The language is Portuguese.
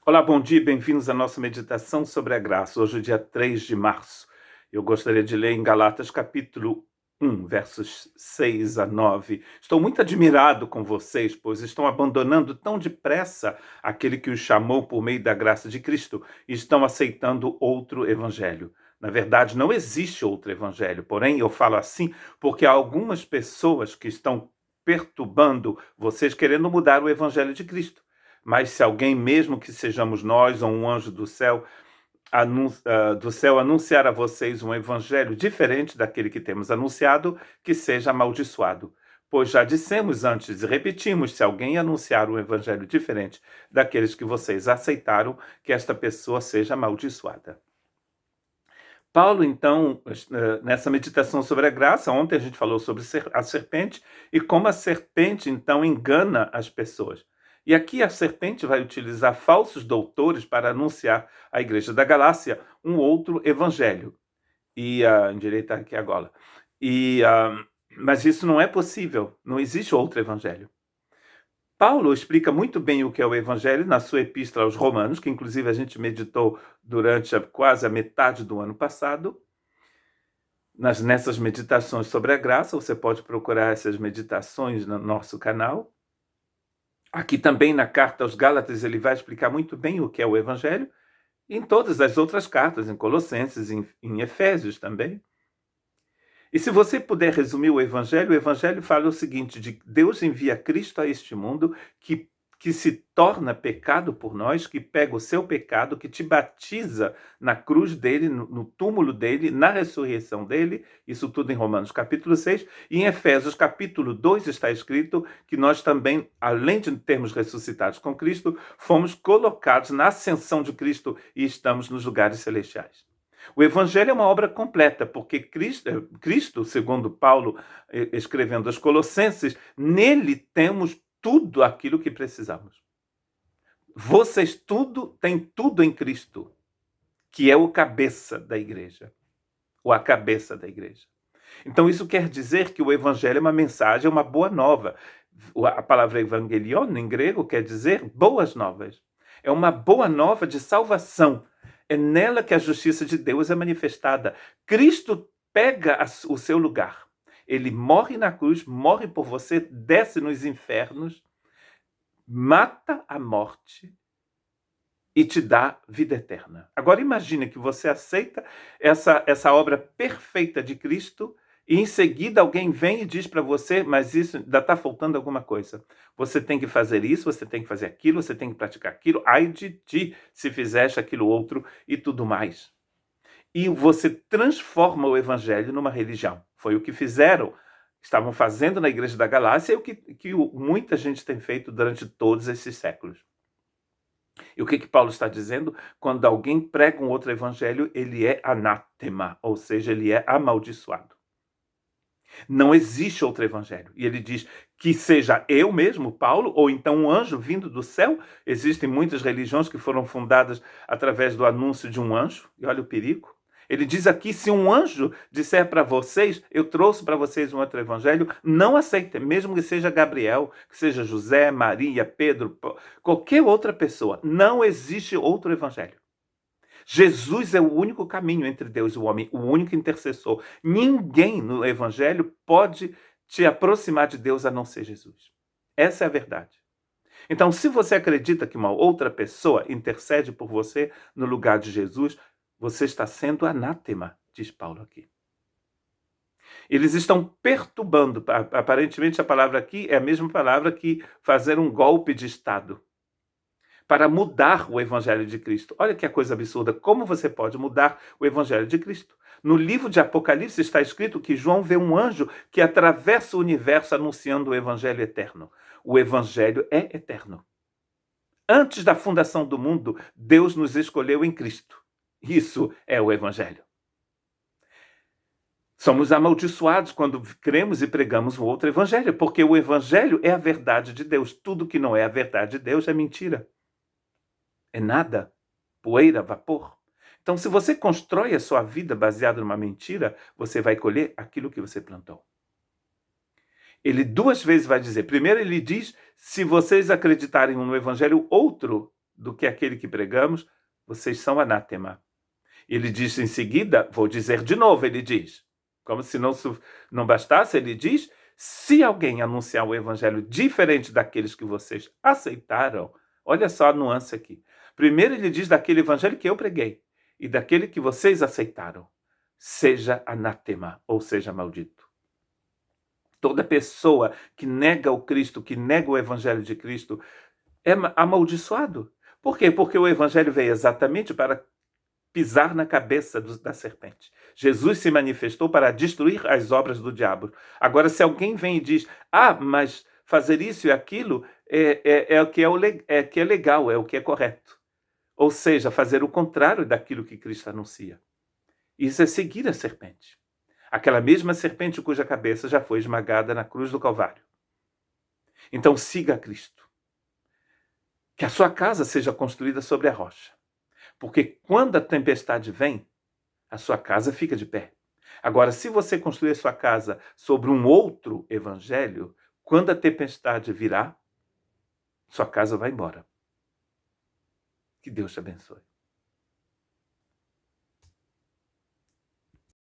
Olá, bom dia, bem-vindos à nossa meditação sobre a graça. Hoje é dia 3 de março. Eu gostaria de ler em Galatas capítulo 1, versos 6 a 9. Estou muito admirado com vocês, pois estão abandonando tão depressa aquele que os chamou por meio da graça de Cristo e estão aceitando outro evangelho. Na verdade, não existe outro evangelho, porém eu falo assim porque há algumas pessoas que estão perturbando vocês querendo mudar o evangelho de Cristo. Mas se alguém, mesmo que sejamos nós ou um anjo do céu, anunciar a vocês um evangelho diferente daquele que temos anunciado, que seja amaldiçoado. Pois já dissemos antes e repetimos, se alguém anunciar um evangelho diferente daqueles que vocês aceitaram, que esta pessoa seja amaldiçoada. Paulo, então, nessa meditação sobre a graça, ontem a gente falou sobre a serpente e como a serpente, então, engana as pessoas. E aqui a serpente vai utilizar falsos doutores para anunciar à igreja da Galácia um outro evangelho. E endireitar aqui agora. Mas isso não é possível, não existe outro evangelho. Paulo explica muito bem o que é o evangelho na sua epístola aos Romanos, que inclusive a gente meditou durante quase a metade do ano passado. Nessas meditações sobre a graça, você pode procurar essas meditações no nosso canal. Aqui também na carta aos Gálatas ele vai explicar muito bem o que é o evangelho, e em todas as outras cartas, em Colossenses, em Efésios também. E se você puder resumir o evangelho fala o seguinte: de Deus envia Cristo a este mundo que se torna pecado por nós, que pega o seu pecado, que te batiza na cruz dele, no túmulo dele, na ressurreição dele, isso tudo em Romanos capítulo 6, e em Efésios capítulo 2 está escrito que nós também, além de termos ressuscitados com Cristo, fomos colocados na ascensão de Cristo e estamos nos lugares celestiais. O Evangelho é uma obra completa, porque Cristo, segundo Paulo, escrevendo aos Colossenses, nele temos tudo aquilo que precisamos. Vocês têm tudo em Cristo, que é o cabeça da igreja, ou a cabeça da igreja. Então isso quer dizer que o Evangelho é uma mensagem, é uma boa nova. A palavra evangelion, em grego, quer dizer boas novas. É uma boa nova de salvação. É nela que a justiça de Deus é manifestada. Cristo pega o seu lugar. Ele morre na cruz, morre por você, desce nos infernos, mata a morte e te dá vida eterna. Agora imagine que você aceita essa obra perfeita de Cristo e em seguida alguém vem e diz para você, mas isso ainda está faltando alguma coisa. Você tem que fazer isso, você tem que fazer aquilo, você tem que praticar aquilo. Ai de ti se fizeste aquilo outro e tudo mais. E você transforma o evangelho numa religião. Foi o que estavam fazendo na igreja da Galácia e o que muita gente tem feito durante todos esses séculos. E o que Paulo está dizendo? Quando alguém prega um outro evangelho, ele é anátema, ou seja, ele é amaldiçoado. Não existe outro evangelho. E ele diz que seja eu mesmo, Paulo, ou então um anjo vindo do céu. Existem muitas religiões que foram fundadas através do anúncio de um anjo. E olha o perigo. Ele diz aqui, se um anjo disser para vocês, eu trouxe para vocês um outro evangelho, não aceitem, mesmo que seja Gabriel, que seja José, Maria, Pedro, qualquer outra pessoa. Não existe outro evangelho. Jesus é o único caminho entre Deus e o homem, o único intercessor. Ninguém no evangelho pode te aproximar de Deus a não ser Jesus. Essa é a verdade. Então, se você acredita que uma outra pessoa intercede por você no lugar de Jesus, você está sendo anátema, diz Paulo aqui. Eles estão perturbando. Aparentemente, a palavra aqui é a mesma palavra que fazer um golpe de Estado para mudar o evangelho de Cristo. Olha que coisa absurda. Como você pode mudar o evangelho de Cristo? No livro de Apocalipse está escrito que João vê um anjo que atravessa o universo anunciando o evangelho eterno. O evangelho é eterno. Antes da fundação do mundo, Deus nos escolheu em Cristo. Isso é o evangelho. Somos amaldiçoados quando cremos e pregamos um outro evangelho, porque o evangelho é a verdade de Deus. Tudo que não é a verdade de Deus é mentira. É nada, poeira, vapor. Então, se você constrói a sua vida baseada numa mentira, você vai colher aquilo que você plantou. Ele 2 vezes vai dizer. Primeiro ele diz, se vocês acreditarem no evangelho outro do que aquele que pregamos, vocês são anátema. Ele diz em seguida, vou dizer de novo, ele diz, como se não bastasse, ele diz, se alguém anunciar o evangelho diferente daqueles que vocês aceitaram, olha só a nuance aqui. Primeiro ele diz daquele evangelho que eu preguei e daquele que vocês aceitaram, seja anátema, ou seja, maldito. Toda pessoa que nega o Cristo, que nega o evangelho de Cristo, é amaldiçoado. Por quê? Porque o evangelho veio exatamente para pisar na cabeça da serpente. Jesus se manifestou para destruir as obras do diabo. Agora, se alguém vem e diz, mas fazer isso e aquilo é o que é legal, é o que é correto. Ou seja, fazer o contrário daquilo que Cristo anuncia. Isso é seguir a serpente. Aquela mesma serpente cuja cabeça já foi esmagada na cruz do Calvário. Então siga a Cristo. Que a sua casa seja construída sobre a rocha. Porque quando a tempestade vem, a sua casa fica de pé. Agora, se você construir a sua casa sobre um outro evangelho, quando a tempestade virá, sua casa vai embora. Que Deus te abençoe.